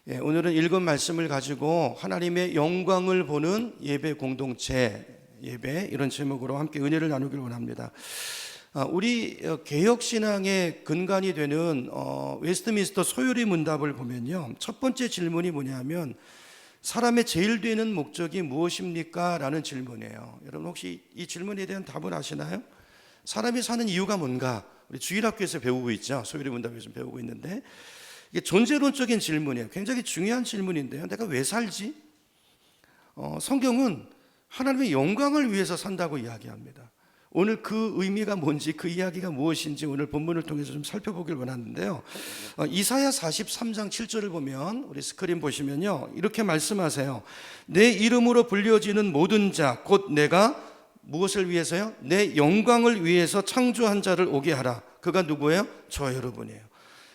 오늘은 읽은 말씀을 가지고 하나님의 영광을 보는 예배 공동체 예배, 이런 제목으로 함께 은혜를 나누길 원합니다. 우리 개혁신앙의 근간이 되는 웨스트민스터 소요리 문답을 보면요, 첫 번째 질문이 뭐냐면 사람의 제일 되는 목적이 무엇입니까? 라는 질문이에요. 여러분 혹시 이 질문에 대한 답을 아시나요? 사람이 사는 이유가 뭔가 우리 주일학교에서 배우고 있죠. 소요리 문답에서 배우고 있는데, 이게 존재론적인 질문이에요. 굉장히 중요한 질문인데요, 내가 왜 살지? 성경은 하나님의 영광을 위해서 산다고 이야기합니다. 오늘 그 의미가 뭔지, 그 이야기가 무엇인지 오늘 본문을 통해서 좀 살펴보길 원하는데요, 이사야 43장 7절을 보면, 우리 스크린 보시면요, 이렇게 말씀하세요. 내 이름으로 불려지는 모든 자 곧 내가 무엇을 위해서요? 내 영광을 위해서 창조한 자를 오게 하라. 그가 누구예요? 저 여러분이에요.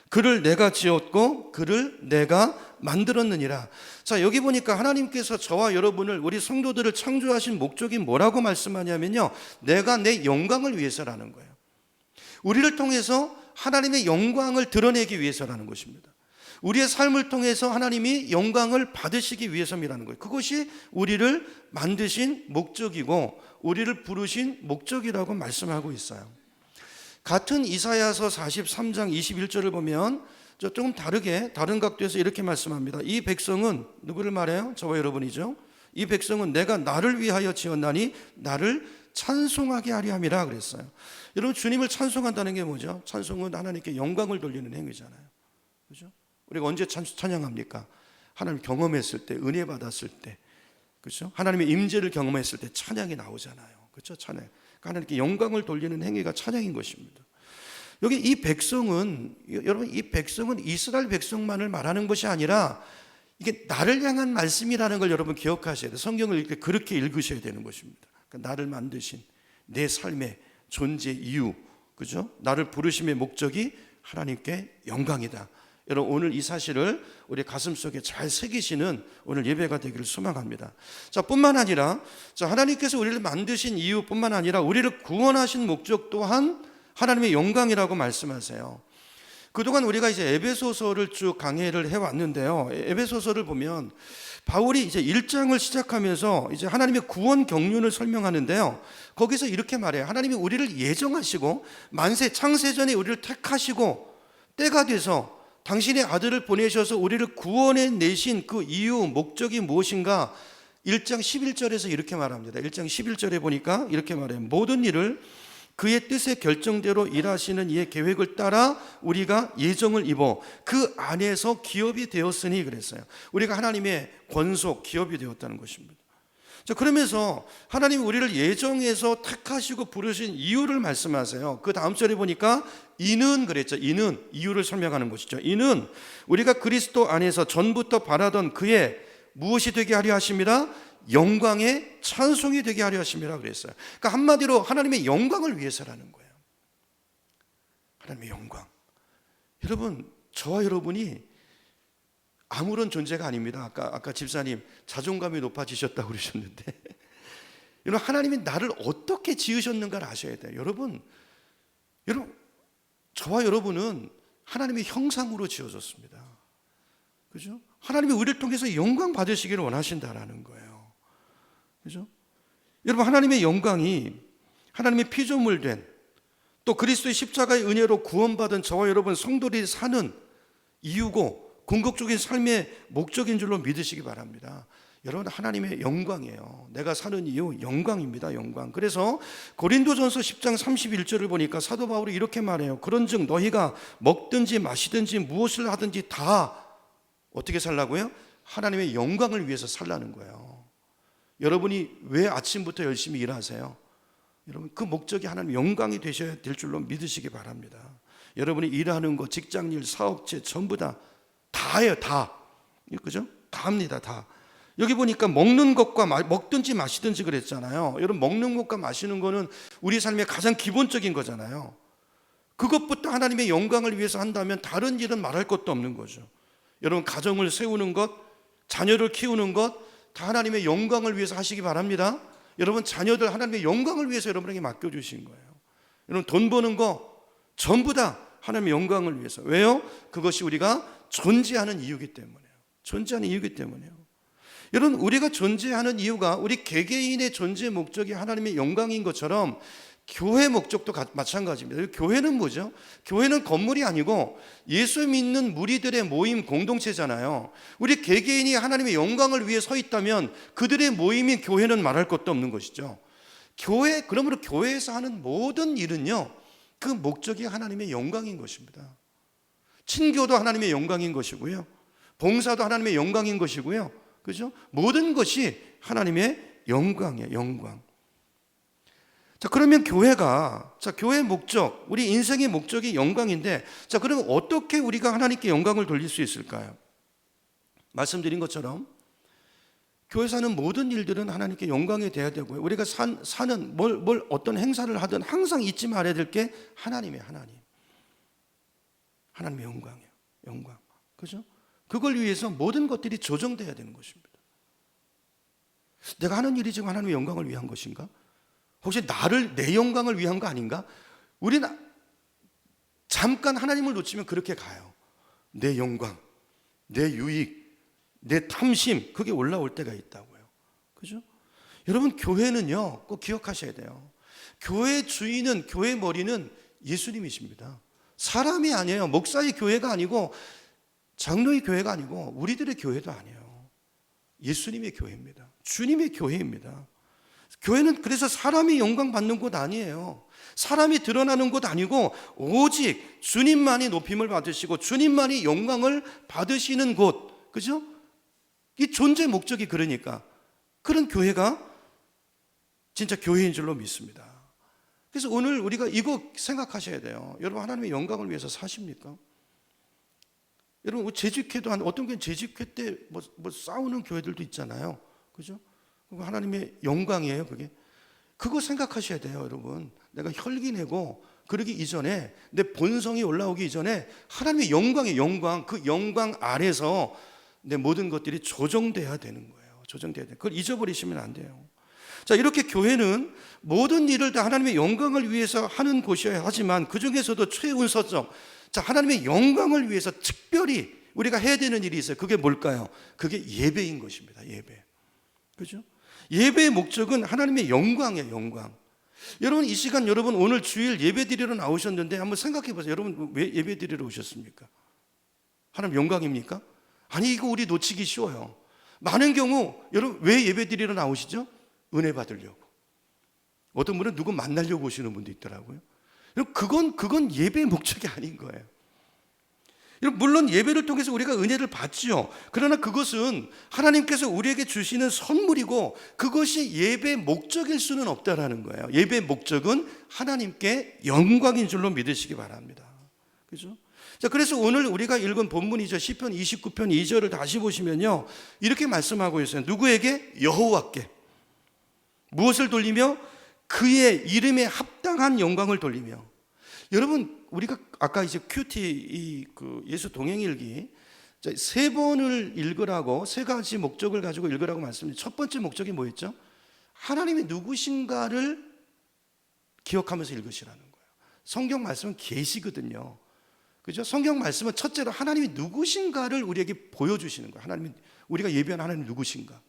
그를 내가 지었고 그를 내가 만들었느니라. 자, 여기 보니까 하나님께서 저와 여러분을, 우리 성도들을 창조하신 목적이 뭐라고 말씀하냐면요, 내가 내 영광을 위해서라는 거예요. 우리를 통해서 하나님의 영광을 드러내기 위해서라는 것입니다. 우리의 삶을 통해서 하나님이 영광을 받으시기 위해서라는 거예요. 그것이 우리를 만드신 목적이고 우리를 부르신 목적이라고 말씀하고 있어요. 같은 이사야서 43장 21절을 보면 조금 다르게, 다른 각도에서 이렇게 말씀합니다. 이 백성은 누구를 말해요? 저와 여러분이죠. 이 백성은 내가 나를 위하여 지었나니 나를 찬송하게 하려 함이라 그랬어요. 여러분, 주님을 찬송한다는 게 뭐죠? 찬송은 하나님께 영광을 돌리는 행위잖아요. 그렇죠? 우리가 언제 찬양합니까? 하나님 경험했을 때, 은혜 받았을 때, 그렇죠? 하나님의 임재를 경험했을 때 찬양이 나오잖아요. 그렇죠? 찬양. 하나님께 영광을 돌리는 행위가 찬양인 것입니다. 여기 이 백성은, 여러분, 이 백성은 이스라엘 백성만을 말하는 것이 아니라 이게 나를 향한 말씀이라는 걸 여러분 기억하셔야 돼요. 성경을 그렇게 읽으셔야 되는 것입니다. 그러니까 나를 만드신 내 삶의 존재 이유, 그죠? 나를 부르심의 목적이 하나님께 영광이다. 여러분, 오늘 이 사실을 우리 가슴속에 잘 새기시는 오늘 예배가 되기를 소망합니다. 자, 뿐만 아니라, 자, 하나님께서 우리를 만드신 이유뿐만 아니라 우리를 구원하신 목적 또한 하나님의 영광이라고 말씀하세요. 그동안 우리가 이제 에베소서를 쭉 강해를 해왔는데요, 에베소서를 보면 바울이 이제 1장을 시작하면서 이제 하나님의 구원 경륜을 설명하는데요, 거기서 이렇게 말해요. 하나님이 우리를 예정하시고 만세 창세전에 우리를 택하시고 때가 돼서 당신의 아들을 보내셔서 우리를 구원해 내신 그 이유, 목적이 무엇인가? 1장 11절에서 이렇게 말합니다. 1장 11절에 보니까 이렇게 말해요. 모든 일을 그의 뜻의 결정대로 일하시는 이의 계획을 따라 우리가 예정을 입어 그 안에서 기업이 되었으니 그랬어요. 우리가 하나님의 권속, 기업이 되었다는 것입니다. 자, 그러면서 하나님이 우리를 예정해서 택하시고 부르신 이유를 말씀하세요. 그 다음 절에 보니까 이는 그랬죠. 이는 이유를 설명하는 것이죠. 이는 우리가 그리스도 안에서 전부터 바라던 그의 무엇이 되게 하려 하심이라? 영광의 찬송이 되게 하려 하심이라 그랬어요. 그러니까 한마디로 하나님의 영광을 위해서라는 거예요. 하나님의 영광. 여러분, 저와 여러분이 아무런 존재가 아닙니다. 아까 집사님 자존감이 높아지셨다고 그러셨는데 여러분, 하나님이 나를 어떻게 지으셨는가를 아셔야 돼요. 여러분, 저와 여러분은 하나님의 형상으로 지어졌습니다. 그죠? 하나님이 우리를 통해서 영광 받으시기를 원하신다라는 거예요. 그죠? 여러분, 하나님의 영광이 하나님의 피조물 된, 또 그리스도의 십자가의 은혜로 구원받은 저와 여러분 성도들이 사는 이유고 궁극적인 삶의 목적인 줄로 믿으시기 바랍니다. 여러분, 하나님의 영광이에요. 내가 사는 이유 영광입니다. 영광. 그래서 고린도전서 10장 31절을 보니까 사도 바울이 이렇게 말해요. 그런즉 너희가 먹든지 마시든지 무엇을 하든지 다 어떻게 살라고요? 하나님의 영광을 위해서 살라는 거예요. 여러분이 왜 아침부터 열심히 일하세요? 여러분, 그 목적이 하나님의 영광이 되셔야 될 줄로 믿으시기 바랍니다. 여러분이 일하는 거, 직장일, 사업체 전부 다예요. 다. 그죠? 다 합니다. 다. 여기 보니까 먹는 것과 먹든지 마시든지 그랬잖아요. 여러분, 먹는 것과 마시는 거는 우리 삶의 가장 기본적인 거잖아요. 그것부터 하나님의 영광을 위해서 한다면 다른 일은 말할 것도 없는 거죠. 여러분, 가정을 세우는 것, 자녀를 키우는 것 다 하나님의 영광을 위해서 하시기 바랍니다. 여러분, 자녀들 하나님의 영광을 위해서 여러분에게 맡겨주신 거예요. 여러분, 돈 버는 거 전부 다 하나님의 영광을 위해서. 왜요? 그것이 우리가 존재하는 이유이기 때문에요. 존재하는 이유이기 때문이에요. 여러분, 우리가 존재하는 이유가 우리 개개인의 존재 목적이 하나님의 영광인 것처럼 교회 목적도 마찬가지입니다. 교회는 뭐죠? 교회는 건물이 아니고 예수 믿는 무리들의 모임 공동체잖아요. 우리 개개인이 하나님의 영광을 위해 서 있다면 그들의 모임인 교회는 말할 것도 없는 것이죠. 그러므로 교회에서 하는 모든 일은요, 그 목적이 하나님의 영광인 것입니다. 친교도 하나님의 영광인 것이고요, 봉사도 하나님의 영광인 것이고요, 그죠? 모든 것이 하나님의 영광이에요, 영광. 자, 그러면 교회의 목적, 우리 인생의 목적이 영광인데, 자, 그러면 어떻게 우리가 하나님께 영광을 돌릴 수 있을까요? 말씀드린 것처럼 교회에서 하는 모든 일들은 하나님께 영광이 돼야 되고요. 우리가 사는 어떤 행사를 하든 항상 잊지 말아야 될 게 하나님의 영광이에요. 영광. 그죠? 그걸 위해서 모든 것들이 조정돼야 되는 것입니다. 내가 하는 일이 지금 하나님의 영광을 위한 것인가? 혹시 내 영광을 위한 거 아닌가? 우리는 잠깐 하나님을 놓치면 그렇게 가요. 내 영광, 내 유익, 내 탐심, 그게 올라올 때가 있다고요. 그죠? 여러분, 교회는요, 꼭 기억하셔야 돼요. 교회 주인은, 교회 머리는 예수님이십니다. 사람이 아니에요. 목사의 교회가 아니고 장로의 교회가 아니고 우리들의 교회도 아니에요. 예수님의 교회입니다. 주님의 교회입니다. 교회는 그래서 사람이 영광 받는 곳 아니에요. 사람이 드러나는 곳 아니고 오직 주님만이 높임을 받으시고 주님만이 영광을 받으시는 곳. 그죠? 이 존재 목적이 그러니까 그런 교회가 진짜 교회인 줄로 믿습니다. 그래서 오늘 우리가 이거 생각하셔야 돼요. 여러분, 하나님의 영광을 위해서 사십니까? 여러분, 재직회도 어떤 교회는 재직회 때 뭐 싸우는 교회들도 있잖아요. 그죠? 하나님의 영광이에요, 그게. 그거 생각하셔야 돼요, 여러분. 내가 혈기 내고 그러기 이전에, 내 본성이 올라오기 이전에 하나님의 영광의 영광, 그 영광 아래서 내 모든 것들이 조정돼야 되는 거예요. 조정돼야 돼요. 그걸 잊어버리시면 안 돼요. 자, 이렇게 교회는 모든 일을 다 하나님의 영광을 위해서 하는 곳이어야 하지만 그 중에서도 최우선적, 자, 하나님의 영광을 위해서 특별히 우리가 해야 되는 일이 있어요. 그게 뭘까요? 그게 예배인 것입니다. 예배. 그죠? 예배의 목적은 하나님의 영광이에요, 영광. 여러분, 이 시간 여러분 오늘 주일 예배 드리러 나오셨는데 한번 생각해 보세요. 여러분, 왜 예배 드리러 오셨습니까? 하나님 영광입니까? 아니, 이거 우리 놓치기 쉬워요. 많은 경우 여러분 왜 예배 드리러 나오시죠? 은혜 받으려고. 어떤 분은 누구 만나려고 오시는 분도 있더라고요. 여러분, 그건 예배의 목적이 아닌 거예요. 여러분, 물론 예배를 통해서 우리가 은혜를 받지요. 그러나 그것은 하나님께서 우리에게 주시는 선물이고 그것이 예배의 목적일 수는 없다라는 거예요. 예배의 목적은 하나님께 영광인 줄로 믿으시기 바랍니다. 그죠? 자, 그래서 오늘 우리가 읽은 본문이죠. 시편 29편 2절을 다시 보시면요, 이렇게 말씀하고 있어요. 누구에게? 여호와께. 무엇을 돌리며? 그의 이름에 합당한 영광을 돌리며. 여러분, 우리가 아까 이제 큐티 예수 동행일기 3번을 읽으라고, 3가지 목적을 가지고 읽으라고 말씀드렸죠. 첫 번째 목적이 뭐였죠? 하나님이 누구신가를 기억하면서 읽으시라는 거예요. 성경 말씀은 계시거든요. 그죠? 성경 말씀은 첫째로 하나님이 누구신가를 우리에게 보여주시는 거예요. 하나님이, 우리가 예배하는 하나님이 누구신가.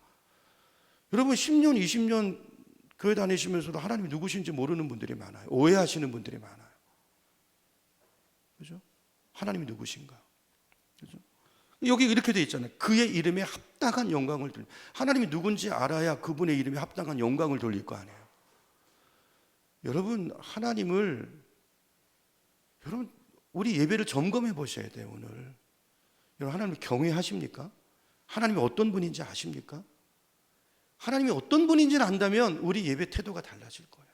여러분, 10년, 20년 교회 다니시면서도 하나님이 누구신지 모르는 분들이 많아요. 오해하시는 분들이 많아요. 그죠? 하나님이 누구신가? 그죠? 여기 이렇게 돼 있잖아요. 그의 이름에 합당한 영광을 돌리. 하나님이 누군지 알아야 그분의 이름에 합당한 영광을 돌릴 거 아니에요. 여러분, 여러분, 우리 예배를 점검해 보셔야 돼요, 오늘. 여러분, 하나님을 경외하십니까? 하나님이 어떤 분인지 아십니까? 하나님이 어떤 분인지를 안다면 우리 예배 태도가 달라질 거예요.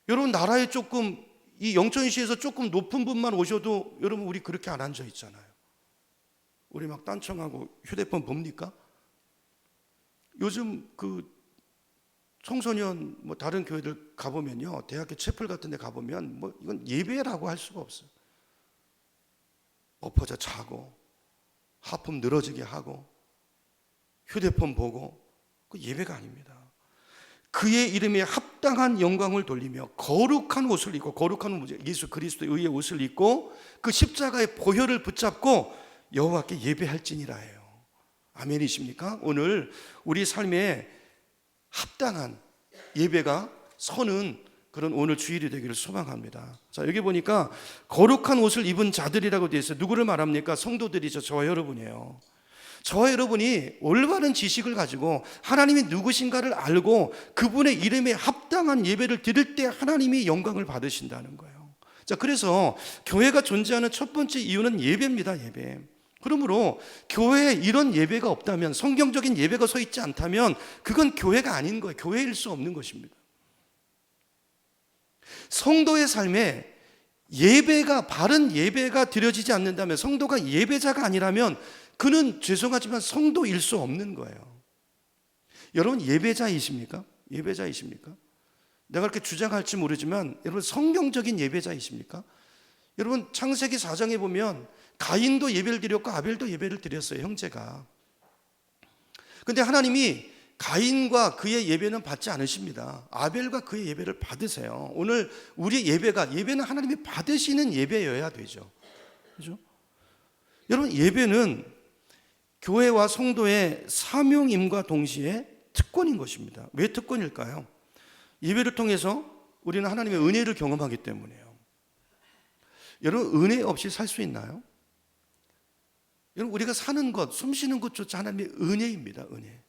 여러분, 나라에 조금, 이 영천시에서 조금 높은 분만 오셔도 여러분, 우리 그렇게 안 앉아 있잖아요. 우리 막 딴청하고 휴대폰 봅니까? 요즘 청소년 다른 교회들 가보면요, 대학교 채플 같은 데 가보면 이건 예배라고 할 수가 없어요. 엎어져 자고 하품 늘어지게 하고 휴대폰 보고, 그 예배가 아닙니다. 그의 이름에 합당한 영광을 돌리며 거룩한 옷을 입고, 거룩한 옷, 예수 그리스도의 의의 옷을 입고 그 십자가의 보혈을 붙잡고 여호와께 예배할지니라예요. 아멘이십니까? 오늘 우리 삶에 합당한 예배가 서는 그런 오늘 주일이 되기를 소망합니다. 자, 여기 보니까 거룩한 옷을 입은 자들이라고 되어 있어요. 누구를 말합니까? 성도들이죠. 저와 여러분이에요. 저와 여러분이 올바른 지식을 가지고 하나님이 누구신가를 알고 그분의 이름에 합당한 예배를 드릴 때 하나님이 영광을 받으신다는 거예요. 자, 그래서 교회가 존재하는 첫 번째 이유는 예배입니다. 예배. 그러므로 교회에 이런 예배가 없다면, 성경적인 예배가 서 있지 않다면 그건 교회가 아닌 거예요. 교회일 수 없는 것입니다. 성도의 삶에 예배가, 바른 예배가 드려지지 않는다면, 성도가 예배자가 아니라면 그는 죄송하지만 성도일 수 없는 거예요. 여러분 예배자이십니까? 예배자이십니까? 내가 그렇게 주장할지 모르지만 여러분 성경적인 예배자이십니까? 여러분 창세기 4장에 보면 가인도 예배를 드렸고 아벨도 예배를 드렸어요. 형제가. 근데 하나님이 가인과 그의 예배는 받지 않으십니다. 아벨과 그의 예배를 받으세요. 오늘 우리의 예배는 하나님이 받으시는 예배여야 되죠. 그죠? 여러분 예배는 교회와 성도의 사명임과 동시에 특권인 것입니다. 왜 특권일까요? 예배를 통해서 우리는 하나님의 은혜를 경험하기 때문이에요. 여러분 은혜 없이 살 수 있나요? 여러분 우리가 사는 것, 숨 쉬는 것조차 하나님의 은혜입니다. 은혜.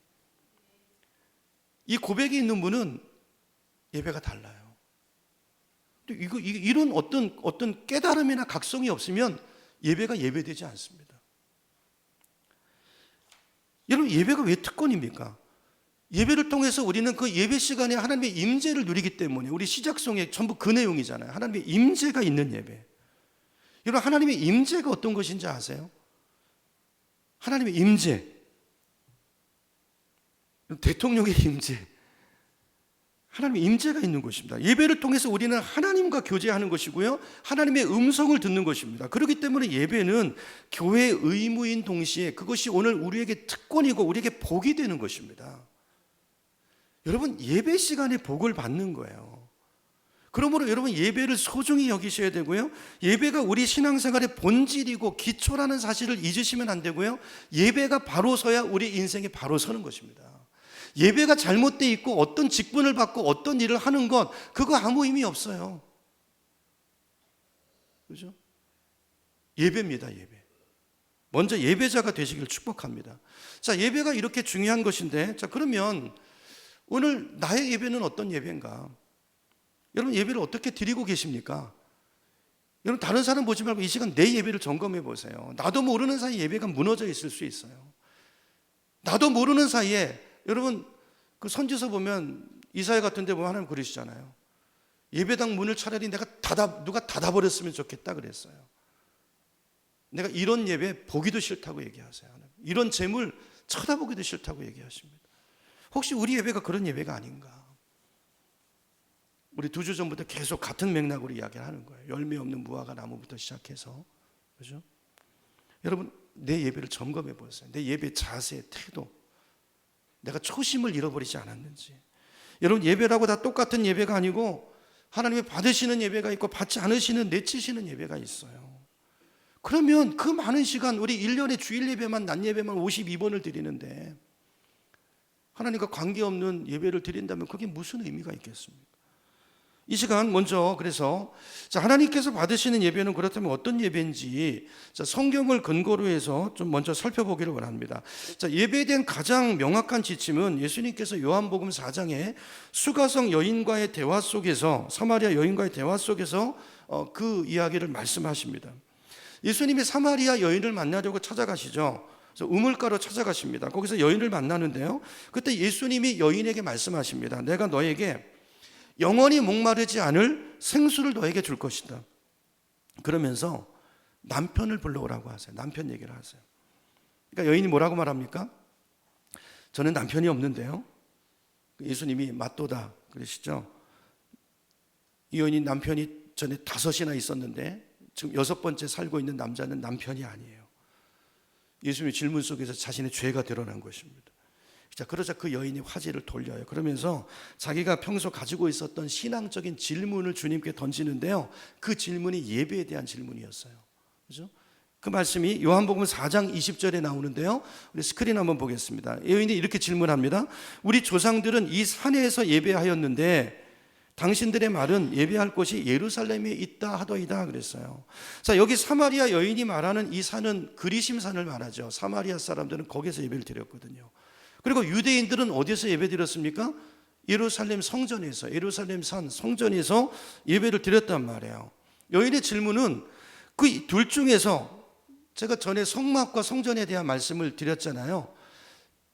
이 고백이 있는 분은 예배가 달라요. 이런 어떤 깨달음이나 각성이 없으면 예배가 예배되지 않습니다. 여러분 예배가 왜 특권입니까? 예배를 통해서 우리는 그 예배 시간에 하나님의 임재를 누리기 때문에, 우리 시작송에 전부 그 내용이잖아요. 하나님의 임재가 있는 예배. 여러분 하나님의 임재가 어떤 것인지 아세요? 하나님의 임재, 대통령의 임재, 하나님의 임재가 있는 것입니다. 예배를 통해서 우리는 하나님과 교제하는 것이고요, 하나님의 음성을 듣는 것입니다. 그렇기 때문에 예배는 교회의 의무인 동시에 그것이 오늘 우리에게 특권이고 우리에게 복이 되는 것입니다. 여러분 예배 시간에 복을 받는 거예요. 그러므로 여러분 예배를 소중히 여기셔야 되고요, 예배가 우리 신앙생활의 본질이고 기초라는 사실을 잊으시면 안 되고요, 예배가 바로 서야 우리 인생이 바로 서는 것입니다. 예배가 잘못되어 있고 어떤 직분을 받고 어떤 일을 하는 것, 그거 아무 의미 없어요. 그죠? 예배입니다. 예배. 먼저 예배자가 되시길 축복합니다. 자, 예배가 이렇게 중요한 것인데, 자, 그러면 오늘 나의 예배는 어떤 예배인가? 여러분 예배를 어떻게 드리고 계십니까? 여러분 다른 사람 보지 말고 이 시간 내 예배를 점검해 보세요. 나도 모르는 사이에 예배가 무너져 있을 수 있어요. 나도 모르는 사이에, 여러분 그 선지서 보면 이사야 같은 데 보면 하나님 그러시잖아요. 예배당 문을 차라리 누가 닫아버렸으면 좋겠다 그랬어요. 내가 이런 예배 보기도 싫다고 얘기하세요. 이런 재물 쳐다보기도 싫다고 얘기하십니다. 혹시 우리 예배가 그런 예배가 아닌가? 우리 2주 전부터 계속 같은 맥락으로 이야기를 하는 거예요. 열매 없는 무화과 나무부터 시작해서. 그죠? 여러분 내 예배를 점검해 보세요. 내 예배 자세, 태도, 내가 초심을 잃어버리지 않았는지. 여러분 예배라고 다 똑같은 예배가 아니고 하나님이 받으시는 예배가 있고 받지 않으시는, 내치시는 예배가 있어요. 그러면 그 많은 시간, 우리 1년에 주일 예배만, 낮 예배만 52번을 드리는데 하나님과 관계없는 예배를 드린다면 그게 무슨 의미가 있겠습니까? 이 시간 먼저 그래서 하나님께서 받으시는 예배는 그렇다면 어떤 예배인지 성경을 근거로 해서 좀 먼저 살펴보기를 원합니다. 예배에 대한 가장 명확한 지침은 예수님께서 요한복음 4장에 수가성 여인과의 대화 속에서, 사마리아 여인과의 대화 속에서 그 이야기를 말씀하십니다. 예수님이 사마리아 여인을 만나려고 찾아가시죠. 그래서 우물가로 찾아가십니다. 거기서 여인을 만나는데요, 그때 예수님이 여인에게 말씀하십니다. 내가 너에게 영원히 목마르지 않을 생수를 너에게 줄 것이다. 그러면서 남편을 불러오라고 하세요. 남편 얘기를 하세요. 그러니까 여인이 뭐라고 말합니까? 저는 남편이 없는데요. 예수님이 맞도다 그러시죠. 이 여인이 남편이 전에 5이나 있었는데 지금 6번째 살고 있는 남자는 남편이 아니에요. 예수님의 질문 속에서 자신의 죄가 드러난 것입니다. 자, 그러자 그 여인이 화제를 돌려요. 그러면서 자기가 평소 가지고 있었던 신앙적인 질문을 주님께 던지는데요, 그 질문이 예배에 대한 질문이었어요. 그죠? 그 말씀이 요한복음 4장 20절에 나오는데요. 우리 스크린 한번 보겠습니다. 여인이 이렇게 질문합니다. 우리 조상들은 이 산에서 예배하였는데 당신들의 말은 예배할 곳이 예루살렘에 있다 하더이다 그랬어요. 자, 여기 사마리아 여인이 말하는 이 산은 그리심산을 말하죠. 사마리아 사람들은 거기서 예배를 드렸거든요. 그리고 유대인들은 어디서 예배 드렸습니까? 예루살렘 성전에서, 예루살렘 산 성전에서 예배를 드렸단 말이에요. 여인의 질문은 그 둘 중에서, 제가 전에 성막과 성전에 대한 말씀을 드렸잖아요.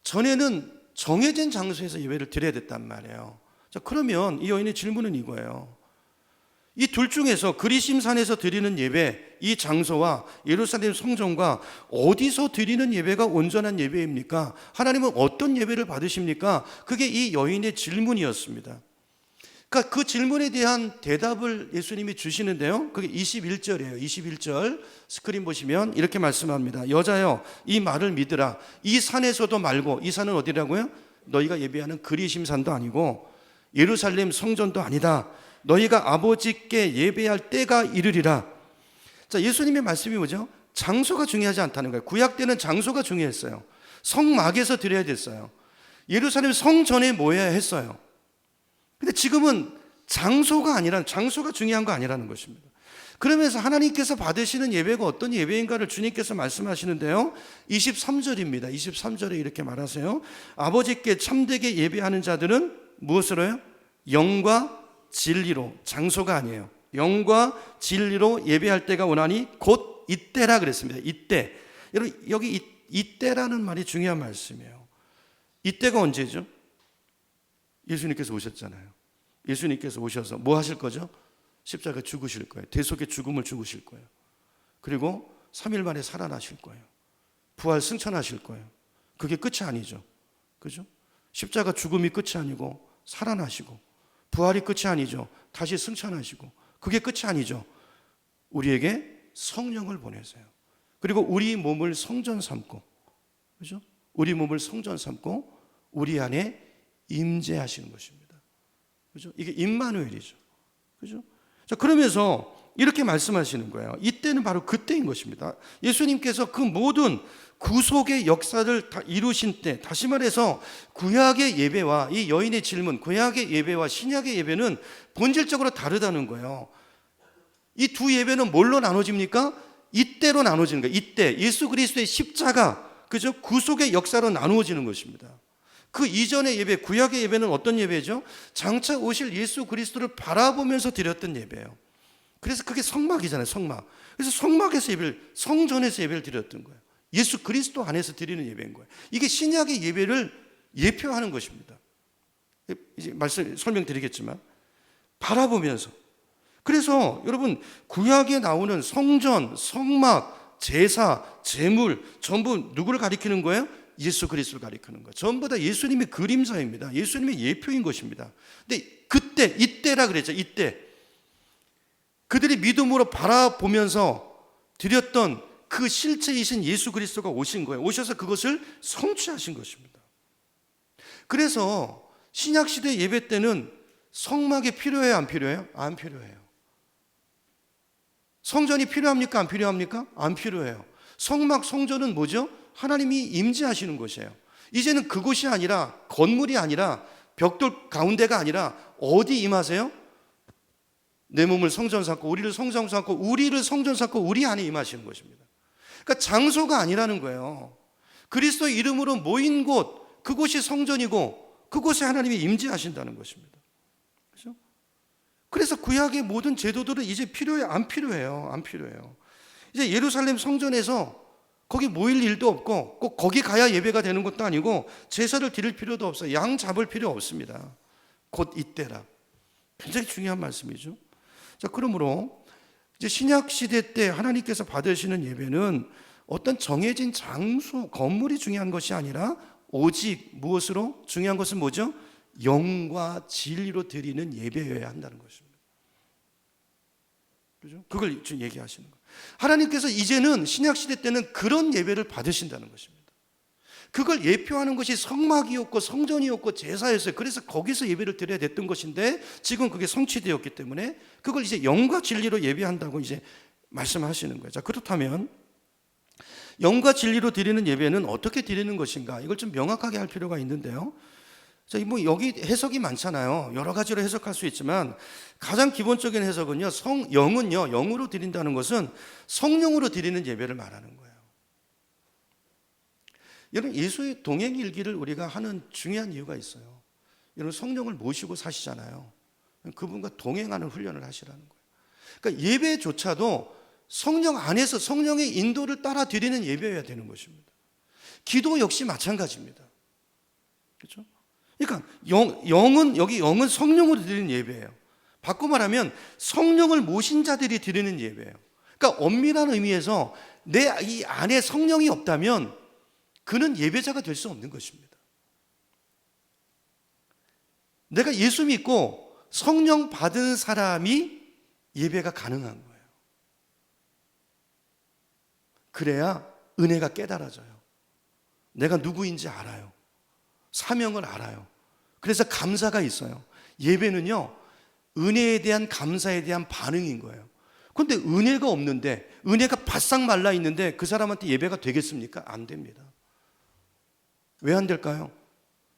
전에는 정해진 장소에서 예배를 드려야 됐단 말이에요. 자, 그러면 이 여인의 질문은 이거예요. 이 둘 중에서 그리심산에서 드리는 예배, 이 장소와 예루살렘 성전과 어디서 드리는 예배가 온전한 예배입니까? 하나님은 어떤 예배를 받으십니까? 그게 이 여인의 질문이었습니다. 그러니까 그 질문에 대한 대답을 예수님이 주시는데요. 그게 21절이에요. 21절 스크린 보시면 이렇게 말씀합니다. 여자여, 이 말을 믿으라. 이 산에서도 말고, 이 산은 어디라고요? 너희가 예배하는 그리심산도 아니고 예루살렘 성전도 아니다. 너희가 아버지께 예배할 때가 이르리라. 자, 예수님의 말씀이 뭐죠? 장소가 중요하지 않다는 거예요. 구약 때는 장소가 중요했어요. 성막에서 드려야 됐어요. 예루살렘 성전에 모여야 했어요. 근데 지금은 장소가 중요한 거 아니라는 것입니다. 그러면서 하나님께서 받으시는 예배가 어떤 예배인가를 주님께서 말씀하시는데요. 23절입니다. 23절에 이렇게 말하세요. 아버지께 참되게 예배하는 자들은 무엇으로 해요? 영과 진리로, 장소가 아니에요. 영과 진리로 예배할 때가 오나니 곧 이때라 그랬습니다. 이때. 여러분, 여기 이때라는 말이 중요한 말씀이에요. 이때가 언제죠? 예수님께서 오셨잖아요. 예수님께서 오셔서 뭐 하실 거죠? 십자가 죽으실 거예요. 대속의 죽음을 죽으실 거예요. 그리고 3일 만에 살아나실 거예요. 부활 승천하실 거예요. 그게 끝이 아니죠. 그죠? 십자가 죽음이 끝이 아니고 살아나시고, 부활이 끝이 아니죠. 다시 승천하시고, 그게 끝이 아니죠. 우리에게 성령을 보내세요. 그리고 우리 몸을 성전 삼고, 그죠? 우리 몸을 성전 삼고 우리 안에 임재하시는 것입니다. 그죠? 이게 임마누엘이죠. 그죠? 자, 그러면서 이렇게 말씀하시는 거예요. 이때는 바로 그때인 것입니다. 예수님께서 그 모든 구속의 역사를 다 이루신 때, 다시 말해서 구약의 예배와 이 여인의 질문, 구약의 예배와 신약의 예배는 본질적으로 다르다는 거예요. 이 두 예배는 뭘로 나눠집니까? 이때로 나눠지는 거예요. 이때 예수 그리스도의 십자가, 그죠? 구속의 역사로 나누어지는 것입니다. 그 이전의 예배, 구약의 예배는 어떤 예배죠? 장차 오실 예수 그리스도를 바라보면서 드렸던 예배예요. 그래서 그게 성막이잖아요. 성막. 그래서 성막에서 예배를, 성전에서 예배를 드렸던 거예요. 예수 그리스도 안에서 드리는 예배인 거예요. 이게 신약의 예배를 예표하는 것입니다. 이제 설명드리겠지만 바라보면서. 그래서 여러분, 구약에 나오는 성전, 성막, 제사, 제물 전부 누구를 가리키는 거예요? 예수 그리스도를 가리키는 거예요. 전부 다 예수님의 그림자입니다. 예수님의 예표인 것입니다. 근데 그때, 이때라 그랬죠. 이때 그들이 믿음으로 바라보면서 드렸던 그 실체이신 예수 그리스도가 오신 거예요. 오셔서 그것을 성취하신 것입니다. 그래서 신약시대 예배 때는 성막이 필요해요? 안 필요해요? 안 필요해요. 성전이 필요합니까? 안 필요합니까? 안 필요해요. 성막, 성전은 뭐죠? 하나님이 임재하시는 곳이에요. 이제는 그곳이 아니라, 건물이 아니라, 벽돌 가운데가 아니라 어디 임하세요? 내 몸을 성전 삼고 우리를 성전 삼고 우리를 성전 삼고 우리 안에 임하시는 것입니다. 그러니까 장소가 아니라는 거예요. 그리스도의 이름으로 모인 곳, 그곳이 성전이고 그곳에 하나님이 임재하신다는 것입니다. 그렇죠? 그래서 구약의 모든 제도들은 이제 필요해요? 안 필요해요? 안 필요해요. 이제 예루살렘 성전에서 거기 모일 일도 없고 꼭 거기 가야 예배가 되는 것도 아니고 제사를 드릴 필요도 없어요. 양 잡을 필요 없습니다. 곧 이때라. 굉장히 중요한 말씀이죠. 자, 그러므로 이제 신약 시대 때 하나님께서 받으시는 예배는 어떤 정해진 장소, 건물이 중요한 것이 아니라 오직 무엇으로? 중요한 것은 뭐죠? 영과 진리로 드리는 예배여야 한다는 것입니다. 그죠? 그걸 지금 얘기하시는 거예요. 하나님께서 이제는 신약 시대 때는 그런 예배를 받으신다는 것입니다. 그걸 예표하는 것이 성막이었고 성전이었고 제사였어요. 그래서 거기서 예배를 드려야 됐던 것인데 지금 그게 성취되었기 때문에 그걸 이제 영과 진리로 예배한다고 이제 말씀하시는 거예요. 자, 그렇다면 영과 진리로 드리는 예배는 어떻게 드리는 것인가? 이걸 좀 명확하게 할 필요가 있는데요. 자, 뭐 여기 해석이 많잖아요. 여러 가지로 해석할 수 있지만 가장 기본적인 해석은요. 영은요. 영으로 드린다는 것은 성령으로 드리는 예배를 말하는 거예요. 여러분, 예수의 동행 일기를 우리가 하는 중요한 이유가 있어요. 여러분, 성령을 모시고 사시잖아요. 그분과 동행하는 훈련을 하시라는 거예요. 그러니까 예배조차도 성령 안에서 성령의 인도를 따라 드리는 예배여야 되는 것입니다. 기도 역시 마찬가지입니다. 그렇죠? 그러니까 영은 성령으로 드리는 예배예요. 바꿔 말하면 성령을 모신 자들이 드리는 예배예요. 그러니까 엄밀한 의미에서 내 이 안에 성령이 없다면 그는 예배자가 될 수 없는 것입니다. 내가 예수 믿고 성령 받은 사람이 예배가 가능한 거예요. 그래야 은혜가 깨달아져요. 내가 누구인지 알아요. 사명을 알아요. 그래서 감사가 있어요. 예배는요, 은혜에 대한 감사에 대한 반응인 거예요. 그런데 은혜가 없는데, 은혜가 바싹 말라 있는데 그 사람한테 예배가 되겠습니까? 안 됩니다. 왜 안 될까요?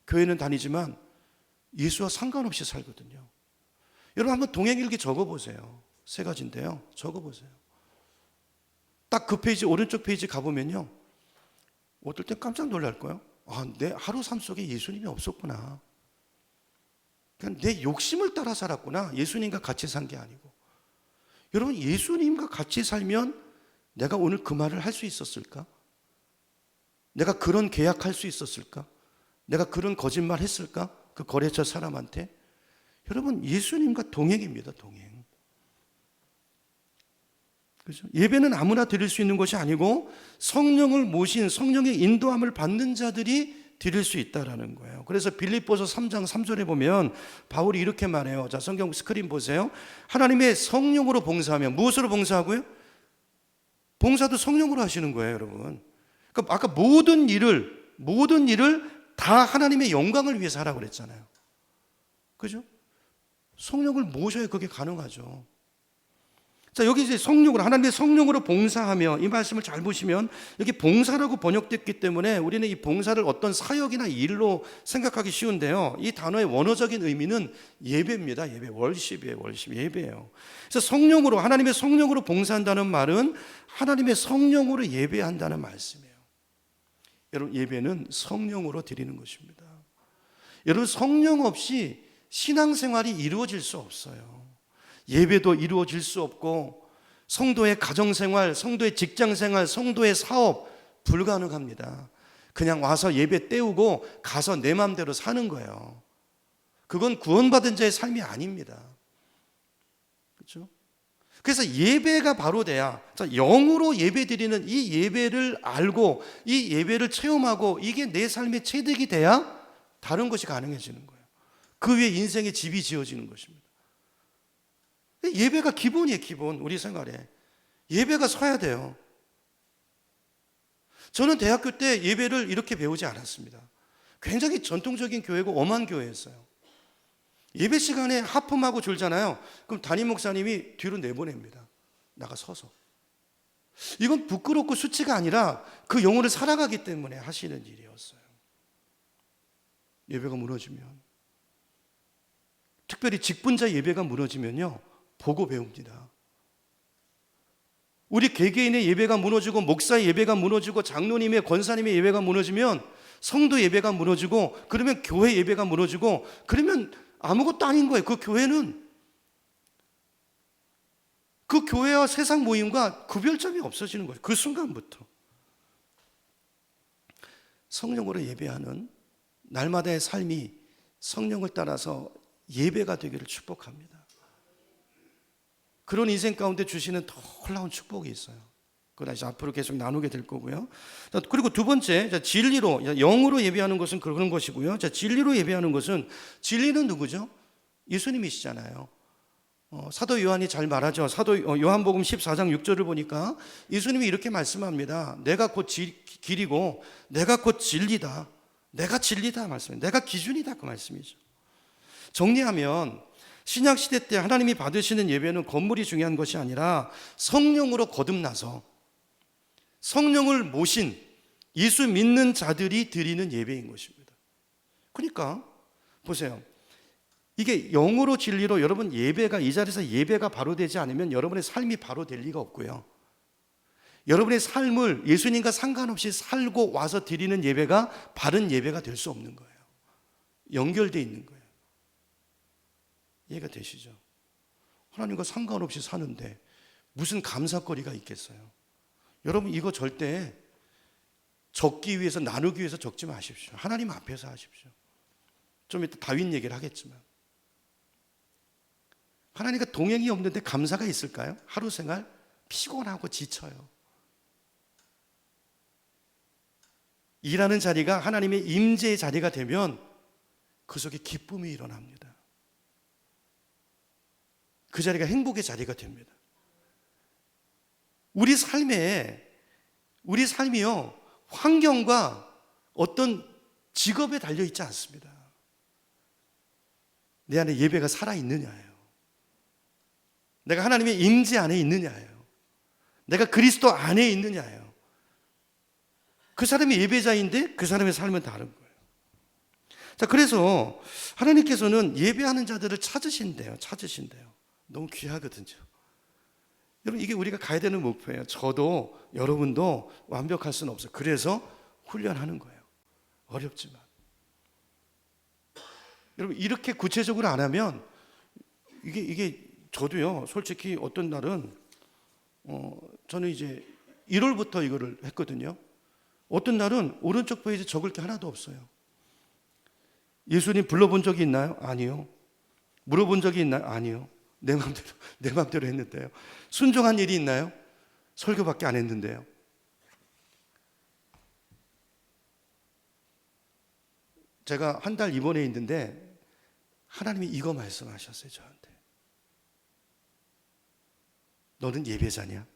교회는 다니지만 예수와 상관없이 살거든요. 여러분 한번 동행일기 적어보세요. 3가지인데요. 적어보세요. 딱 그 페이지, 오른쪽 페이지 가보면요. 어떨 땐 깜짝 놀랄 거예요. 아, 내 하루 삶 속에 예수님이 없었구나. 그냥 내 욕심을 따라 살았구나. 예수님과 같이 산 게 아니고. 여러분, 예수님과 같이 살면 내가 오늘 그 말을 할 수 있었을까? 내가 그런 계약할 수 있었을까? 내가 그런 거짓말 했을까? 그 거래처 사람한테. 여러분, 예수님과 동행입니다. 동행. 그렇죠? 예배는 아무나 드릴 수 있는 것이 아니고 성령을 모신, 성령의 인도함을 받는 자들이 드릴 수 있다라는 거예요. 그래서 빌립보서 3장 3절에 보면 바울이 이렇게 말해요. 자, 성경 스크린 보세요. 하나님의 성령으로 봉사하면, 무엇으로 봉사하고요? 봉사도 성령으로 하시는 거예요, 여러분. 그러니까 아까 모든 일을 다 하나님의 영광을 위해서 하라고 그랬잖아요. 그죠? 성령을 모셔야 그게 가능하죠. 자, 여기 이제 하나님의 성령으로 봉사하며, 이 말씀을 잘 보시면 여기 봉사라고 번역됐기 때문에 우리는 이 봉사를 어떤 사역이나 일로 생각하기 쉬운데요. 이 단어의 원어적인 의미는 예배입니다. 예배, 월십이에요. 월십, 예배예요. 그래서 하나님의 성령으로 봉사한다는 말은 하나님의 성령으로 예배한다는 말씀이에요. 여러분, 예배는 성령으로 드리는 것입니다. 여러분, 성령 없이 신앙생활이 이루어질 수 없어요. 예배도 이루어질 수 없고 성도의 가정생활, 성도의 직장생활, 성도의 사업 불가능합니다. 그냥 와서 예배 때우고 가서 내 마음대로 사는 거예요. 그건 구원받은 자의 삶이 아닙니다. 그렇죠? 그래서 예배가 바로 돼야, 영으로 예배 드리는 이 예배를 알고 이 예배를 체험하고 이게 내 삶의 체득이 돼야 다른 것이 가능해지는 거예요. 그 위에 인생의 집이 지어지는 것입니다. 예배가 기본이에요, 기본. 우리 생활에 예배가 서야 돼요. 저는 대학교 때 예배를 이렇게 배우지 않았습니다. 굉장히 전통적인 교회고 엄한 교회였어요. 예배 시간에 하품하고 졸잖아요. 그럼 담임 목사님이 뒤로 내보냅니다. 나가 서서. 이건 부끄럽고 수치가 아니라 그 영혼을 살아가기 때문에 하시는 일이었어요. 예배가 무너지면, 특별히 직분자 예배가 무너지면요, 보고 배웁니다. 우리 개개인의 예배가 무너지고 목사의 예배가 무너지고 장로님의, 권사님의 예배가 무너지면, 성도 예배가 무너지고, 그러면 교회 예배가 무너지고, 그러면 아무것도 아닌 거예요. 그 교회는 그 교회와 세상 모임과 구별점이 없어지는 거예요. 그 순간부터. 성령으로 예배하는 날마다의 삶이 성령을 따라서 예배가 되기를 축복합니다. 그런 인생 가운데 주시는 더 놀라운 축복이 있어요. 그건 이제 앞으로 계속 나누게 될 거고요. 자, 그리고 두 번째, 진리로, 영으로 예배하는 것은 그런 것이고요. 자, 진리로 예배하는 것은, 진리는 누구죠? 예수님이시잖아요. 사도 요한이 잘 말하죠. 요한복음 14장 6절을 보니까 예수님이 이렇게 말씀합니다. 내가 곧 길이고 내가 곧 진리다. 내가 진리다 말씀이에요. 내가 기준이다 그 말씀이죠. 정리하면 신약 시대 때 하나님이 받으시는 예배는 건물이 중요한 것이 아니라 성령으로 거듭나서 성령을 모신 예수 믿는 자들이 드리는 예배인 것입니다. 그러니까 보세요. 이게 영으로 진리로 여러분 예배가 이 자리에서 예배가 바로 되지 않으면 여러분의 삶이 바로 될 리가 없고요. 여러분의 삶을 예수님과 상관없이 살고 와서 드리는 예배가 바른 예배가 될 수 없는 거예요. 연결되어 있는 거예요. 이해가 되시죠? 하나님과 상관없이 사는데 무슨 감사거리가 있겠어요? 여러분 이거 절대 적기 위해서 나누기 위해서 적지 마십시오. 하나님 앞에서 하십시오. 좀 이따 다윗 얘기를 하겠지만 하나님과 동행이 없는데 감사가 있을까요? 하루 생활 피곤하고 지쳐요. 일하는 자리가 하나님의 임재의 자리가 되면 그 속에 기쁨이 일어납니다. 그 자리가 행복의 자리가 됩니다. 우리 삶이요 환경과 어떤 직업에 달려 있지 않습니다. 내 안에 예배가 살아있느냐예요. 내가 하나님의 임재 안에 있느냐예요. 내가 그리스도 안에 있느냐예요. 그 사람이 예배자인데 그 사람의 삶은 다른 거예요. 자, 그래서 하나님께서는 예배하는 자들을 찾으신대요. 너무 귀하거든요. 여러분 이게 우리가 가야 되는 목표예요. 저도 여러분도 완벽할 수는 없어요. 그래서 훈련하는 거예요. 어렵지만 여러분 이렇게 구체적으로 안 하면 이게 저도요 솔직히 어떤 날은 저는 이제 1월부터 이거를 했거든요. 어떤 날은 오른쪽 페이지 적을 게 하나도 없어요. 예수님 불러본 적이 있나요? 아니요. 물어본 적이 있나요? 아니요. 내 맘대로 했는데요. 순종한 일이 있나요? 설교밖에 안 했는데요. 제가 한 달 입원해 있는데 하나님이 이거 말씀하셨어요. 저한테. 너는 예배자냐?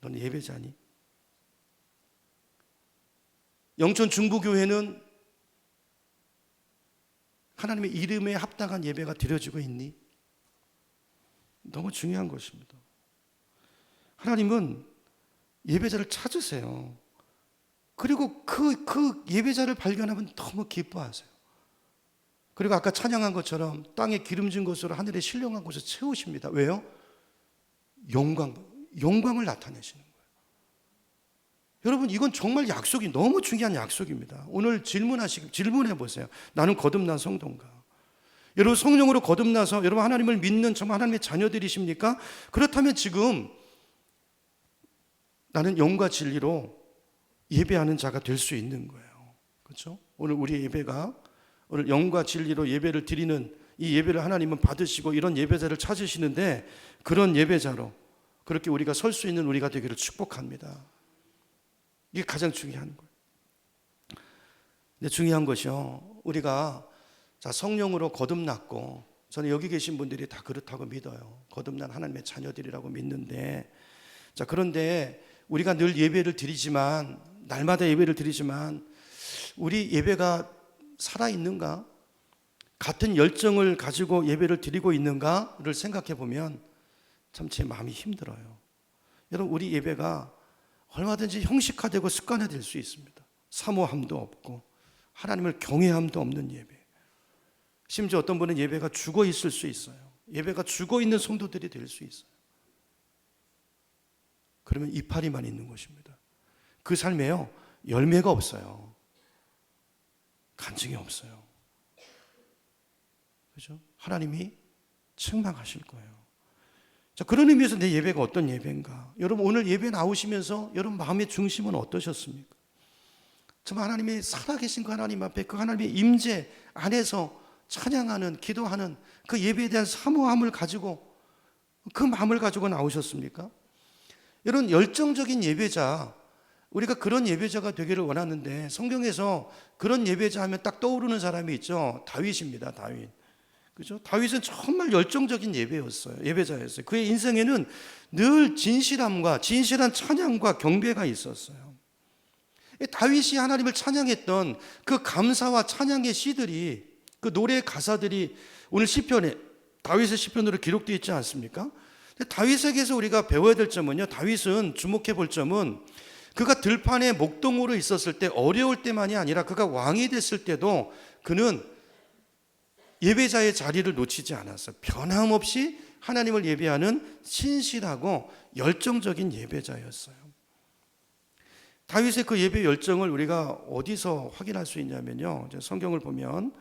너는 예배자니? 영천 중부교회는 하나님의 이름에 합당한 예배가 드려지고 있니? 너무 중요한 것입니다. 하나님은 예배자를 찾으세요. 그리고 그 예배자를 발견하면 너무 기뻐하세요. 그리고 아까 찬양한 것처럼 땅에 기름진 것으로 하늘에 신령한 곳을 채우십니다. 왜요? 영광을 나타내시는 거예요. 여러분 이건 정말 약속이 너무 중요한 약속입니다. 오늘 질문해 보세요. 나는 거듭난 성도인가? 여러분 성령으로 거듭나서 여러분 하나님을 믿는 정말 하나님의 자녀들이십니까? 그렇다면 지금 나는 영과 진리로 예배하는 자가 될 수 있는 거예요. 그렇죠? 오늘 우리의 예배가 오늘 영과 진리로 예배를 드리는 이 예배를 하나님은 받으시고 이런 예배자를 찾으시는데 그런 예배자로 그렇게 우리가 설 수 있는 우리가 되기를 축복합니다. 이게 가장 중요한 거예요. 근데 중요한 것이요. 우리가 성령으로 거듭났고 저는 여기 계신 분들이 다 그렇다고 믿어요. 거듭난 하나님의 자녀들이라고 믿는데 그런데 우리가 늘 예배를 드리지만 날마다 예배를 드리지만 우리 예배가 살아있는가? 같은 열정을 가지고 예배를 드리고 있는가를 생각해 보면 참 제 마음이 힘들어요. 여러분 우리 예배가 얼마든지 형식화되고 습관화될 수 있습니다. 사모함도 없고 하나님을 경외함도 없는 예배. 심지어 어떤 분은 예배가 죽어 있을 수 있어요. 예배가 죽어 있는 성도들이 될 수 있어요. 그러면 이파리만 있는 것입니다. 그 삶에요 열매가 없어요. 간증이 없어요. 그렇죠? 하나님이 책망하실 거예요. 자, 그런 의미에서 내 예배가 어떤 예배인가? 여러분 오늘 예배 나오시면서 여러분 마음의 중심은 어떠셨습니까? 정말 하나님의 살아계신 그 하나님 앞에 그 하나님의 임재 안에서 찬양하는 기도하는 그 예배에 대한 사모함을 가지고 그 마음을 가지고 나오셨습니까? 이런 열정적인 예배자, 우리가 그런 예배자가 되기를 원하는데 성경에서 그런 예배자 하면 딱 떠오르는 사람이 있죠. 다윗입니다. 다윗. 그죠? 다윗은 정말 열정적인 예배자였어요. 그의 인생에는 늘 진실한 찬양과 경배가 있었어요. 다윗이 하나님을 찬양했던 그 감사와 찬양의 시들이 그 노래의 가사들이 오늘 시편에 다윗의 시편으로 기록되어 있지 않습니까? 다윗에게서 우리가 배워야 될 점은요. 다윗은 주목해 볼 점은 그가 들판에 목동으로 있었을 때 어려울 때만이 아니라 그가 왕이 됐을 때도 그는 예배자의 자리를 놓치지 않았어요. 변함없이 하나님을 예배하는 신실하고 열정적인 예배자였어요. 다윗의 그 예배 열정을 우리가 어디서 확인할 수 있냐면요, 성경을 보면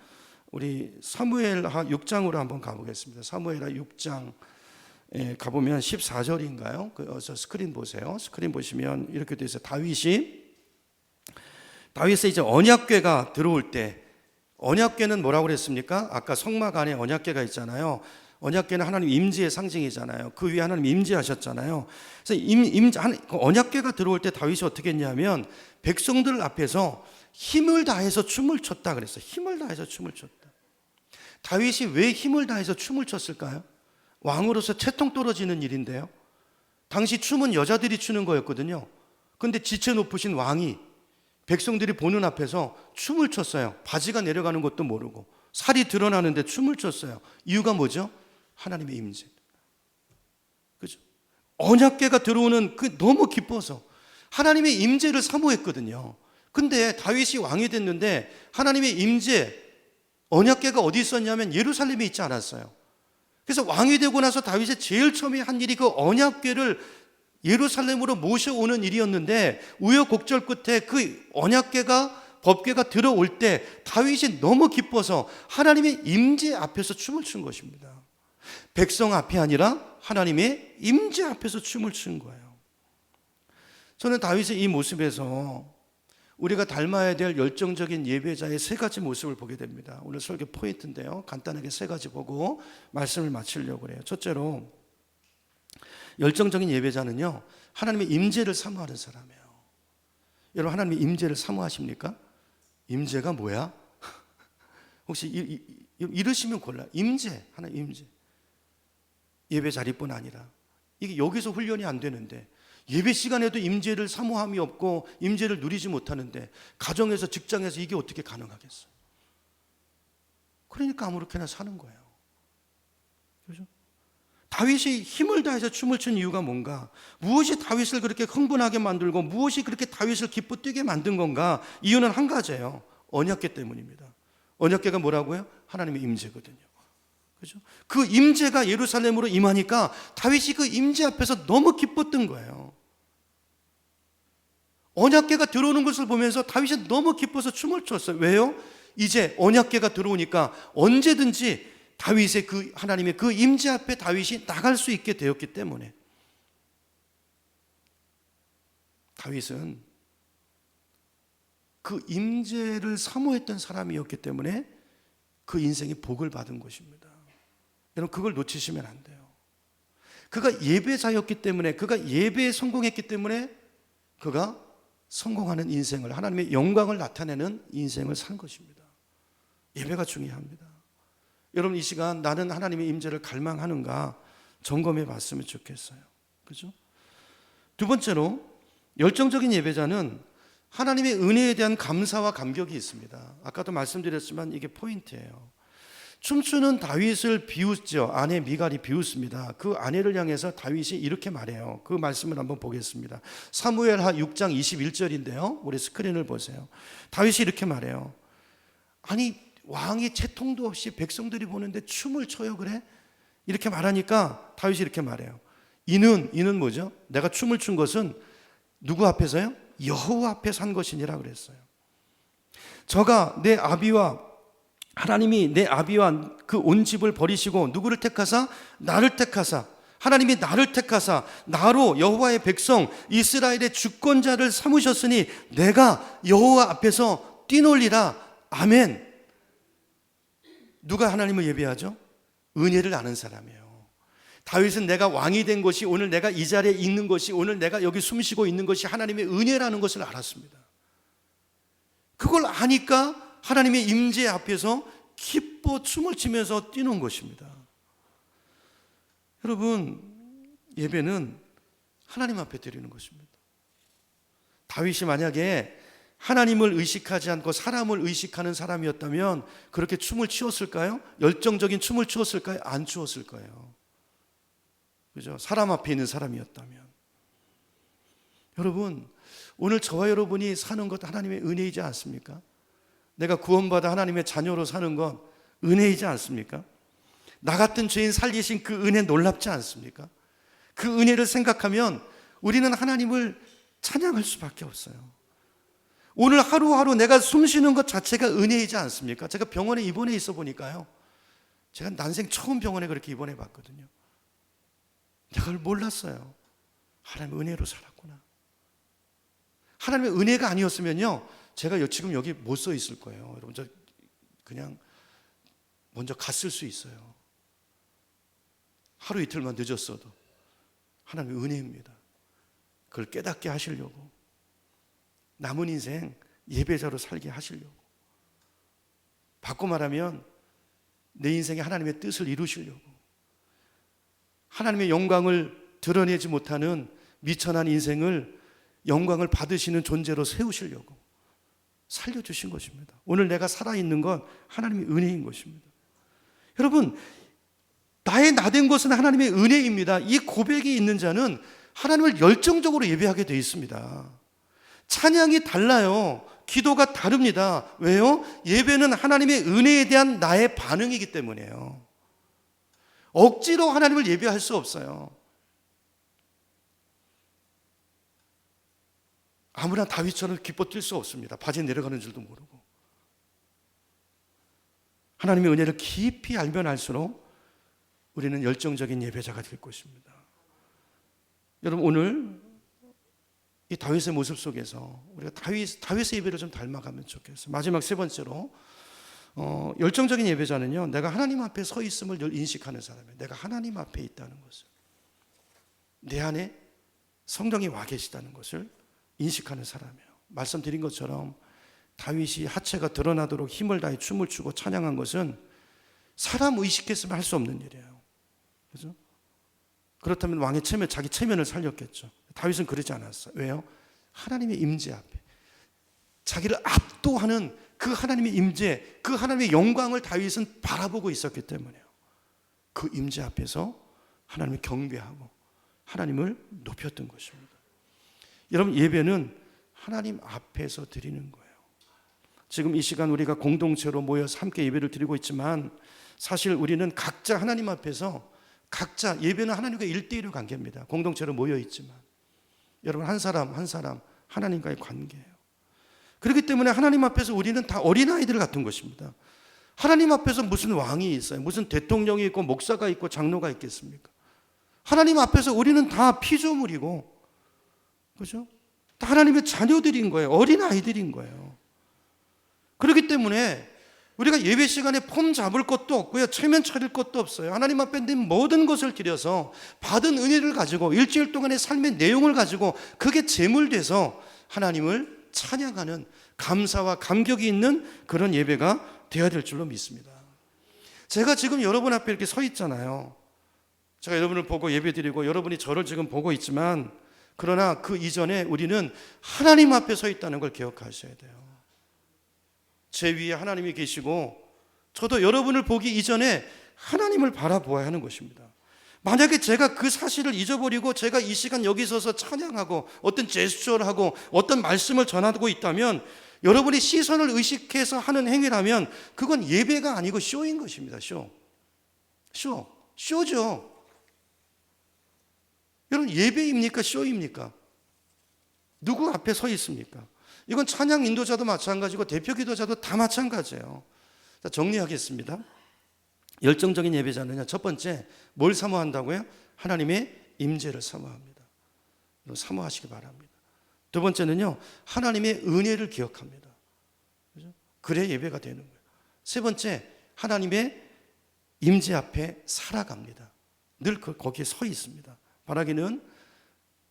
우리 사무엘하 6장으로 한번 가보겠습니다. 사무엘하 6장 가보면 14절인가요? 그래서 스크린 보세요. 스크린 보시면 이렇게 돼 있어요. 다윗의 이제 언약궤가 들어올 때, 언약궤는 뭐라고 그랬습니까? 아까 성막 안에 언약궤가 있잖아요. 언약궤는 하나님 임재의 상징이잖아요. 그 위에 하나님 임재하셨잖아요. 그래서 언약궤가 들어올 때 다윗이 어떻게 했냐면 백성들 앞에서 힘을 다해서 춤을 췄다 그랬어요. 힘을 다해서 춤을 췄다. 다윗이 왜 힘을 다해서 춤을 췄을까요? 왕으로서 채통 떨어지는 일인데요. 당시 춤은 여자들이 추는 거였거든요. 그런데 지체 높으신 왕이 백성들이 보는 앞에서 춤을 췄어요. 바지가 내려가는 것도 모르고 살이 드러나는데 춤을 췄어요. 이유가 뭐죠? 하나님의 임재. 그죠? 언약궤가 들어오는 그 너무 기뻐서 하나님의 임재를 사모했거든요. 근데 다윗이 왕이 됐는데 하나님의 임재, 언약궤가 어디 있었냐면 예루살렘에 있지 않았어요. 그래서 왕이 되고 나서 다윗이 제일 처음에 한 일이 그 언약궤를 예루살렘으로 모셔오는 일이었는데 우여곡절 끝에 그 언약궤가, 법궤가 들어올 때 다윗이 너무 기뻐서 하나님의 임재 앞에서 춤을 춘 것입니다. 백성 앞이 아니라 하나님의 임재 앞에서 춤을 춘 거예요. 저는 다윗의 이 모습에서 우리가 닮아야 될 열정적인 예배자의 세 가지 모습을 보게 됩니다. 오늘 설교 포인트인데요, 간단하게 세 가지 보고 말씀을 마치려고 해요. 첫째로, 열정적인 예배자는요, 하나님의 임재를 사모하는 사람이에요. 여러분, 하나님의 임재를 사모하십니까? 임재가 뭐야? 혹시 이러시면 골라요. 임재, 하나님 임재. 예배 자리뿐 아니라 이게 여기서 훈련이 안 되는데, 예배 시간에도 임재를 사모함이 없고 임재를 누리지 못하는데 가정에서, 직장에서 이게 어떻게 가능하겠어요? 그러니까 아무렇게나 사는 거예요. 그렇죠? 다윗이 힘을 다해서 춤을 춘 이유가 뭔가? 무엇이 다윗을 그렇게 흥분하게 만들고 무엇이 그렇게 다윗을 기뻐 뛰게 만든 건가? 이유는 한 가지예요. 언약궤 때문입니다. 언약궤가 뭐라고요? 하나님의 임재거든요. 그렇죠? 그 임재가 예루살렘으로 임하니까 다윗이 그 임재 앞에서 너무 기뻤던 거예요. 언약궤가 들어오는 것을 보면서 다윗이 너무 기뻐서 춤을 췄어요. 왜요? 이제 언약궤가 들어오니까 언제든지 다윗의 그 하나님의 그 임재 앞에 다윗이 나갈 수 있게 되었기 때문에. 다윗은 그 임재를 사모했던 사람이었기 때문에 그 인생이 복을 받은 것입니다. 여러분, 그걸 놓치시면 안 돼요. 그가 예배자였기 때문에, 그가 예배에 성공했기 때문에 그가 성공하는 인생을, 하나님의 영광을 나타내는 인생을 산 것입니다. 예배가 중요합니다. 여러분, 이 시간 나는 하나님의 임재를 갈망하는가 점검해 봤으면 좋겠어요. 그렇죠? 두 번째로, 열정적인 예배자는 하나님의 은혜에 대한 감사와 감격이 있습니다. 아까도 말씀드렸지만 이게 포인트예요. 춤추는 다윗을 비웃죠. 아내 미갈이 비웃습니다. 그 아내를 향해서 다윗이 이렇게 말해요. 그 말씀을 한번 보겠습니다. 사무엘하 6장 21절인데요. 우리 스크린을 보세요. 다윗이 이렇게 말해요. 아니, 왕이 채통도 없이 백성들이 보는데 춤을 춰요 그래? 이렇게 말하니까 다윗이 이렇게 말해요. 이는 뭐죠? 내가 춤을 춘 것은 누구 앞에서요? 여호와 앞에서 한 것이니라 그랬어요. 저가 내 아비와, 하나님이 내 아비와 그 온 집을 버리시고 누구를 택하사? 나를 택하사, 하나님이 나를 택하사 나로 여호와의 백성 이스라엘의 주권자를 삼으셨으니 내가 여호와 앞에서 뛰놀리라. 아멘. 누가 하나님을 예배하죠? 은혜를 아는 사람이에요. 다윗은 내가 왕이 된 것이, 오늘 내가 이 자리에 있는 것이, 오늘 내가 여기 숨쉬고 있는 것이 하나님의 은혜라는 것을 알았습니다. 그걸 아니까 하나님의 임재 앞에서 기뻐 춤을 추면서 뛰는 것입니다. 여러분, 예배는 하나님 앞에 드리는 것입니다. 다윗이 만약에 하나님을 의식하지 않고 사람을 의식하는 사람이었다면 그렇게 춤을 추었을까요? 열정적인 춤을 추었을까요? 안 추었을 거예요. 그죠? 사람 앞에 있는 사람이었다면. 여러분, 오늘 저와 여러분이 사는 것 하나님의 은혜이지 않습니까? 내가 구원받아 하나님의 자녀로 사는 건 은혜이지 않습니까? 나 같은 죄인 살리신 그 은혜 놀랍지 않습니까? 그 은혜를 생각하면 우리는 하나님을 찬양할 수밖에 없어요. 오늘 하루하루 내가 숨 쉬는 것 자체가 은혜이지 않습니까? 제가 병원에 입원해 있어 보니까요, 제가 난생 처음 병원에 그렇게 입원해 봤거든요. 내가 그걸 몰랐어요. 하나님의 은혜로 살았구나. 하나님의 은혜가 아니었으면요, 제가 지금 여기 못 서 있을 거예요. 여러분, 저 그냥 먼저 갔을 수 있어요. 하루 이틀만 늦었어도 하나님의 은혜입니다. 그걸 깨닫게 하시려고, 남은 인생 예배자로 살게 하시려고, 바꿔 말하면 내 인생에 하나님의 뜻을 이루시려고, 하나님의 영광을 드러내지 못하는 미천한 인생을 영광을 받으시는 존재로 세우시려고 살려주신 것입니다. 오늘 내가 살아있는 건 하나님의 은혜인 것입니다. 여러분, 나의 나된 것은 하나님의 은혜입니다. 이 고백이 있는 자는 하나님을 열정적으로 예배하게 되어 있습니다. 찬양이 달라요. 기도가 다릅니다. 왜요? 예배는 하나님의 은혜에 대한 나의 반응이기 때문이에요. 억지로 하나님을 예배할 수 없어요. 아무나 다윗처럼 기뻐 뛸 수 없습니다. 바지 내려가는 줄도 모르고. 하나님의 은혜를 깊이 알면 알수록 우리는 열정적인 예배자가 될 것입니다. 여러분, 오늘 이 다윗의 모습 속에서 우리가 다윗의 예배를 좀 닮아가면 좋겠어요. 마지막 세 번째로, 열정적인 예배자는요, 내가 하나님 앞에 서 있음을 늘 인식하는 사람이에요. 내가 하나님 앞에 있다는 것을, 내 안에 성령이 와 계시다는 것을 인식하는 사람이에요. 말씀드린 것처럼 다윗이 하체가 드러나도록 힘을 다해 춤을 추고 찬양한 것은 사람 의식했으면 할 수 없는 일이에요. 그죠? 그렇다면 왕의 체면, 자기 체면을 살렸겠죠. 다윗은 그러지 않았어요. 왜요? 하나님의 임재 앞에 자기를 압도하는 그 하나님의 임재, 그 하나님의 영광을 다윗은 바라보고 있었기 때문에요. 그 임재 앞에서 하나님을 경배하고 하나님을 높였던 것입니다. 여러분, 예배는 하나님 앞에서 드리는 거예요. 지금 이 시간 우리가 공동체로 모여서 함께 예배를 드리고 있지만, 사실 우리는 각자 하나님 앞에서 각자, 예배는 하나님과 1대1의 관계입니다. 공동체로 모여 있지만 여러분, 한 사람 한 사람 하나님과의 관계예요. 그렇기 때문에 하나님 앞에서 우리는 다 어린아이들 같은 것입니다. 하나님 앞에서 무슨 왕이 있어요? 무슨 대통령이 있고 목사가 있고 장로가 있겠습니까? 하나님 앞에서 우리는 다 피조물이고, 그죠? 다 하나님의 자녀들인 거예요. 어린아이들인 거예요. 그렇기 때문에 우리가 예배 시간에 폼 잡을 것도 없고요, 체면 차릴 것도 없어요. 하나님 앞에 내 모든 것을 드려서 받은 은혜를 가지고 일주일 동안의 삶의 내용을 가지고 그게 제물돼서 하나님을 찬양하는, 감사와 감격이 있는 그런 예배가 되어야 될 줄로 믿습니다. 제가 지금 여러분 앞에 이렇게 서 있잖아요. 제가 여러분을 보고 예배드리고 여러분이 저를 지금 보고 있지만, 그러나 그 이전에 우리는 하나님 앞에 서 있다는 걸 기억하셔야 돼요. 제 위에 하나님이 계시고 저도 여러분을 보기 이전에 하나님을 바라보아야 하는 것입니다. 만약에 제가 그 사실을 잊어버리고 제가 이 시간 여기 서서 찬양하고 어떤 제스처를 하고 어떤 말씀을 전하고 있다면, 여러분이 시선을 의식해서 하는 행위라면 그건 예배가 아니고 쇼인 것입니다. 쇼죠. 여러분, 예배입니까? 쇼입니까? 누구 앞에 서 있습니까? 이건 찬양 인도자도 마찬가지고 대표 기도자도 다 마찬가지예요. 자, 정리하겠습니다. 열정적인 예배자는요, 첫 번째, 뭘 사모한다고요? 하나님의 임재를 사모합니다. 사모하시기 바랍니다. 두 번째는요, 하나님의 은혜를 기억합니다. 그죠? 그래 예배가 되는 거예요. 세 번째, 하나님의 임재 앞에 살아갑니다. 늘 거기에 서 있습니다. 바라기는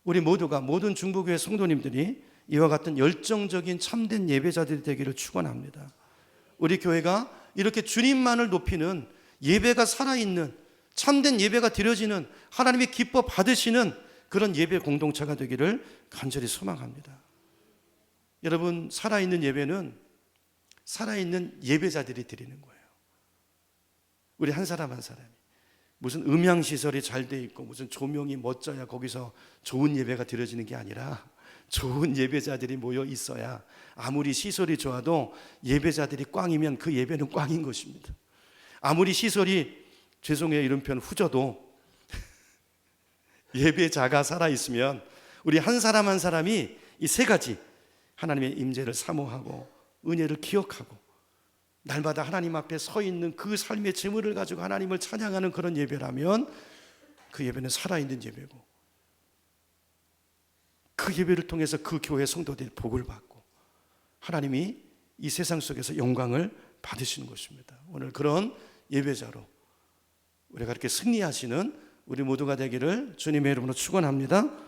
우리 모두가, 모든 중보교회 성도님들이 이와 같은 열정적인 참된 예배자들이 되기를 축원합니다. 우리 교회가 이렇게 주님만을 높이는, 예배가 살아있는 참된 예배가 드려지는, 하나님이 기뻐 받으시는 그런 예배 공동체가 되기를 간절히 소망합니다. 여러분, 살아있는 예배는 살아있는 예배자들이 드리는 거예요. 우리 한 사람 한 사람이 무슨 음향시설이 잘 돼 있고 무슨 조명이 멋져야 거기서 좋은 예배가 드려지는 게 아니라, 좋은 예배자들이 모여 있어야 아무리 시설이 좋아도 예배자들이 꽝이면 그 예배는 꽝인 것입니다. 아무리 시설이, 죄송해요 이런 표현 후져도 예배자가 살아있으면 우리 한 사람 한 사람이 이 세 가지, 하나님의 임재를 사모하고 은혜를 기억하고 날마다 하나님 앞에 서 있는 그 삶의 재물을 가지고 하나님을 찬양하는 그런 예배라면 그 예배는 살아있는 예배고, 그 예배를 통해서 그 교회 성도들이 복을 받고 하나님이 이 세상 속에서 영광을 받으시는 것입니다. 오늘 그런 예배자로 우리가 이렇게 승리하시는 우리 모두가 되기를 주님의 이름으로 축원합니다.